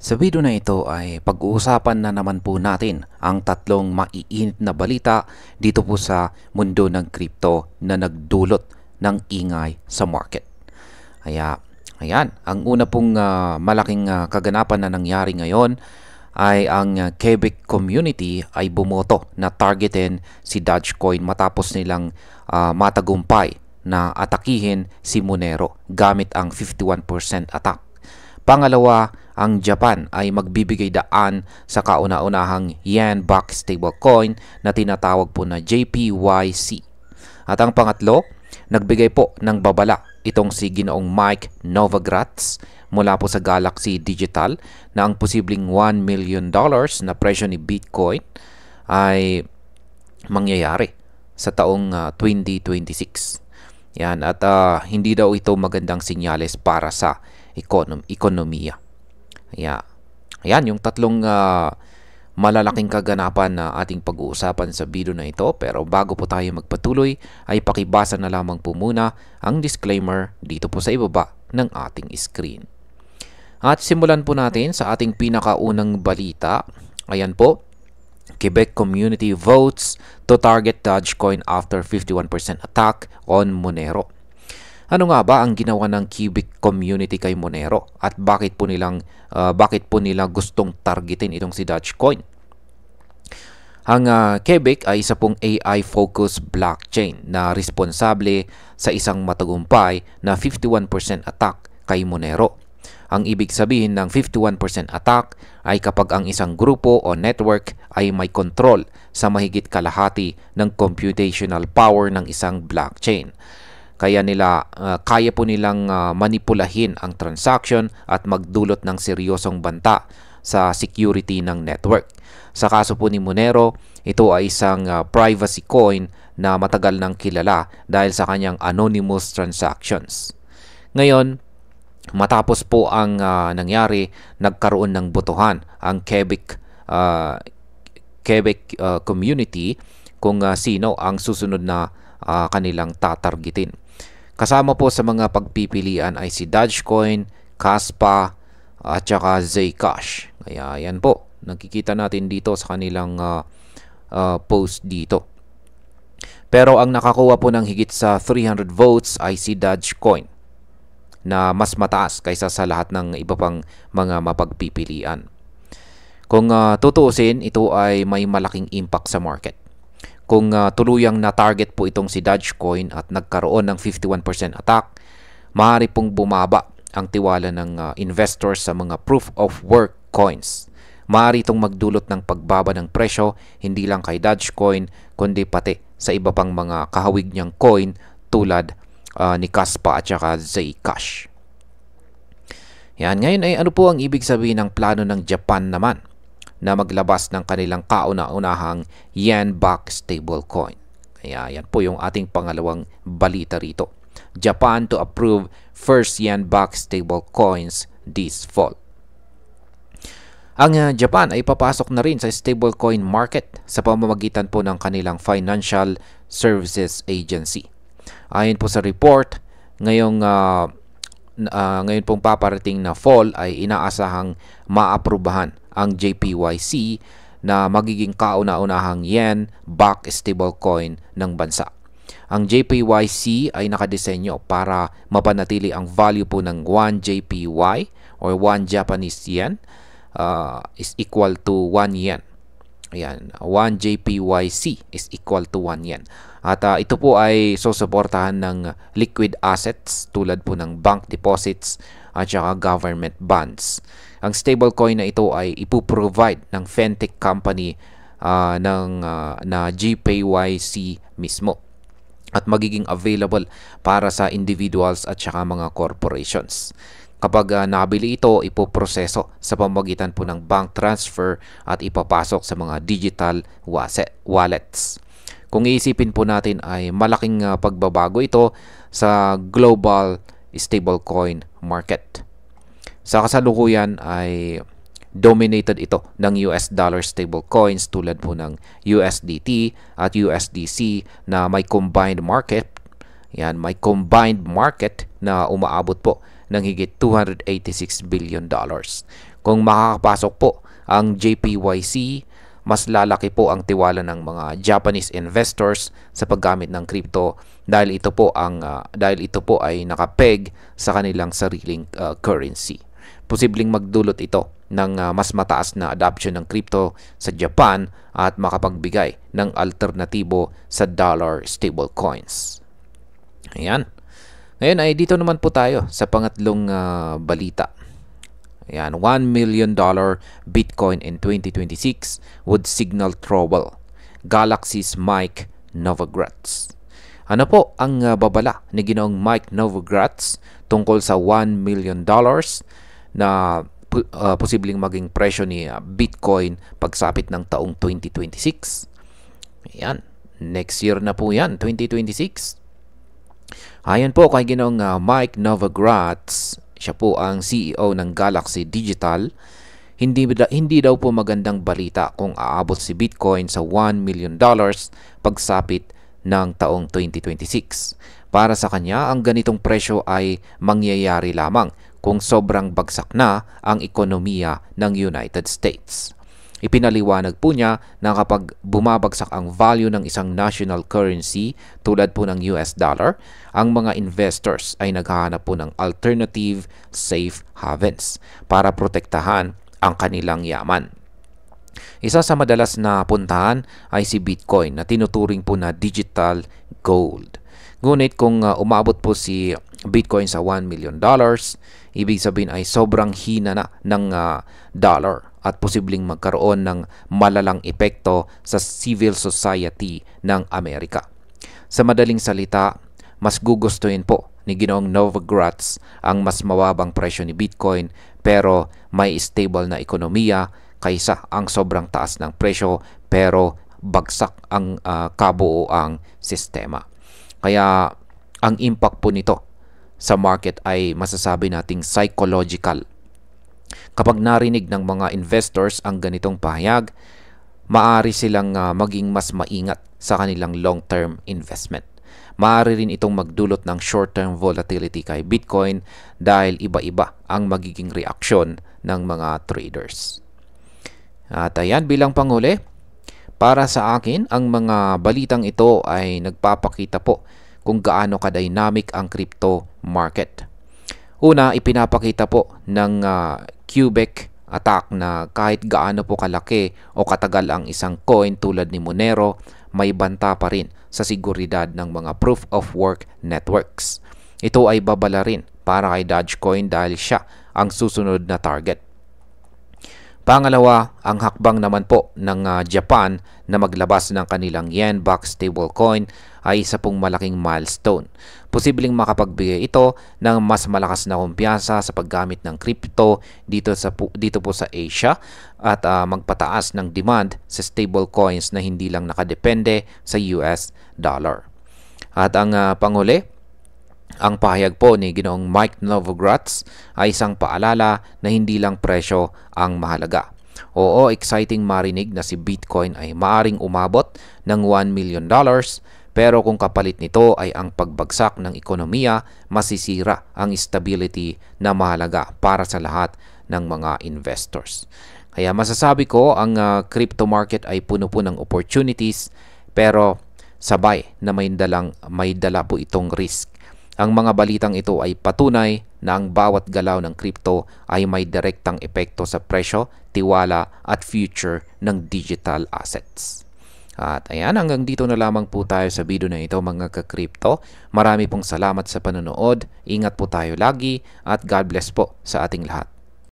Sa video na ito ay pag-uusapan na naman po natin ang tatlong maiinit na balita dito po sa mundo ng crypto na nagdulot ng ingay sa market. Kaya, ayan, ang una pong malaking kaganapan na nangyari ngayon ay ang Quebec community ay bumoto na targetin si Dogecoin matapos nilang matagumpay na atakihin si Monero gamit ang 51% attack. Pangalawa, ang Japan ay magbibigay daan sa kauna-unahang yen-backed stablecoin na tinatawag po na JPYC. At ang pangatlo, nagbigay po ng babala itong si Ginoong Mike Novogratz mula po sa Galaxy Digital na ang posibleng $1 million na presyo ni Bitcoin ay mangyayari sa taong 2026. Yan, at hindi daw ito magandang sinyales para sa ekonomiya. Ayan, yung tatlong malalaking kaganapan na ating pag-uusapan sa video na ito. Pero bago po tayo magpatuloy, ay pakibasa na lamang po muna ang disclaimer dito po sa ibaba ng ating screen. At simulan po natin sa ating pinakaunang balita. Ayan po, Quebec community votes to target Dogecoin after 51% attack on Monero. Ano nga ba ang ginawa ng Quebec community kay Monero at bakit po nila gustong targetin itong si Dogecoin? Ang Quebec ay isa pong AI-focused blockchain na responsable sa isang matagumpay na 51% attack kay Monero. Ang ibig sabihin ng 51% attack ay kapag ang isang grupo o network ay may control sa mahigit kalahati ng computational power ng isang blockchain. Kaya po nilang manipulahin ang transaction at magdulot ng seryosong banta sa security ng network. Sa kaso po ni Monero, ito ay isang privacy coin na matagal nang kilala dahil sa kanyang anonymous transactions. Ngayon, matapos po ang nangyari, nagkaroon ng botohan ang Quebec community kung sino ang susunod na kanilang tatargetin. Kasama po sa mga pagpipilian ay si Dogecoin, Kaspa, at saka Zcash. Kaya yan po, nakikita natin dito sa kanilang post dito. Pero ang nakakuha po ng higit sa 300 votes ay si Dogecoin na mas mataas kaysa sa lahat ng iba pang mga mapagpipilian. Kung tutuusin, ito ay may malaking impact sa market. Kung tuluyang na-target po itong si Dogecoin at nagkaroon ng 51% attack, maaari pong bumaba ang tiwala ng investors sa mga proof-of-work coins. Maaari itong magdulot ng pagbaba ng presyo, hindi lang kay Dogecoin, kundi pati sa iba pang mga kahawig niyang coin tulad ni Kaspa at saka Zcash. Yan, ngayon ay ano po ang ibig sabihin ng plano ng Japan naman na maglabas ng kanilang kauna-unahang yen-backed stablecoin. Kaya yan po yung ating pangalawang balita rito. Japan to approve first yen-backed stablecoins this fall. Ang Japan ay papasok na rin sa stablecoin market sa pamamagitan po ng kanilang Financial Services Agency. Ayon po sa report, ngayon pong paparating na fall ay inaasahang maaprubahan ang JPYC na magiging kauna-unahang yen-backed stablecoin ng bansa. Ang JPYC ay nakadesenyo para mapanatili ang value po ng 1 JPY or 1 Japanese yen is equal to 1 yen. Ayan, 1 JPYC is equal to 1 yen. At ito po ay susuportahan ng liquid assets tulad po ng bank deposits at saka government bonds. Ang stablecoin na ito ay ipoprovide ng fintech company na JPYC mismo at magiging available para sa individuals at saka mga corporations. Kapag nabili ito, ipoproseso sa pamamagitan po ng bank transfer at ipapasok sa mga digital wallets. Kung iisipin po natin ay malaking pagbabago ito sa global stablecoin market. Sa kasalukuyan ay dominated ito ng US dollar stablecoins tulad po ng USDT at USDC na may combined market. Yan, may combined market na umaabot po ng higit $286 billion. Kung makakapasok po ang JPYC, mas lalaki po ang tiwala ng mga Japanese investors sa paggamit ng crypto dahil ito po ay nakapeg sa kanilang sariling currency. Posibleng magdulot ito ng mas mataas na adoption ng crypto sa Japan at makapagbigay ng alternatibo sa dollar stablecoins. Ayan. Ngayon ay dito naman po tayo sa pangatlong balita. Ayan, $1 million Bitcoin in 2026 would signal trouble. Galaxy's Mike Novogratz. Ano po ang babala ni Ginoong Mike Novogratz tungkol sa $1 million na posibleng maging presyo ni Bitcoin pagsapit ng taong 2026? Ayan, next year na po yan, 2026. Ayon po kay Ginoong Mike Novogratz, siya po ang CEO ng Galaxy Digital, hindi daw po magandang balita kung aabot si Bitcoin sa $1 million pagsapit ng taong 2026. Para sa kanya, ang ganitong presyo ay mangyayari lamang kung sobrang bagsak na ang ekonomiya ng United States. Ipinaliwanag po niya na kapag bumabagsak ang value ng isang national currency tulad po ng US dollar, ang mga investors ay naghahanap po ng alternative safe havens para protektahan ang kanilang yaman. Isa sa madalas na puntahan ay si Bitcoin na tinuturing po na digital gold. Ngunit kung umabot po si Bitcoin sa $1 million, ibig sabihin ay sobrang hina na ng dollar at posibleng magkaroon ng malalang epekto sa civil society ng Amerika. Sa madaling salita, mas gugustuhin po ni Ginoong Novogratz ang mas mababang presyo ni Bitcoin pero may stable na ekonomiya kaysa ang sobrang taas ng presyo pero bagsak ang kabuoang sistema. Kaya ang impact po nito sa market ay masasabi nating psychological. Kapag narinig ng mga investors ang ganitong pahayag, maaari silang maging mas maingat sa kanilang long-term investment. Maaari rin itong magdulot ng short-term volatility kay Bitcoin dahil iba-iba ang magiging reaksyon ng mga traders. At ayan, bilang panghuli, para sa akin, ang mga balitang ito ay nagpapakita po kung gaano ka-dynamic ang crypto market. Una, ipinapakita po ng Quebec attack na kahit gaano po kalaki o katagal ang isang coin tulad ni Monero, may banta pa rin sa seguridad ng mga proof of work networks. Ito ay babala rin para kay Dogecoin dahil siya ang susunod na target. Pangalawa, ang hakbang naman po ng Japan na maglabas ng kanilang yen-backed stablecoin ay isa pong malaking milestone. Posibleng makapagbigay ito ng mas malakas na kumpiyansa sa paggamit ng crypto dito po sa Asia at magpataas ng demand sa stablecoins na hindi lang nakadepende sa US dollar. At ang panghuli, ang pahayag po ni Ginoong Mike Novogratz ay isang paalala na hindi lang presyo ang mahalaga. Oo, exciting marinig na si Bitcoin ay maaring umabot ng $1 million, pero kung kapalit nito ay ang pagbagsak ng ekonomiya, masisira ang stability na mahalaga para sa lahat ng mga investors. Kaya masasabi ko ang crypto market ay puno po ng opportunities, pero sabay na may dala po itong risk. Ang mga balitang ito ay patunay na ang bawat galaw ng crypto ay may direktang epekto sa presyo, tiwala at future ng digital assets. At ayan, hanggang dito na lamang po tayo sa video na ito mga ka-crypto. Marami pong salamat sa panonood. Ingat po tayo lagi at God bless po sa ating lahat.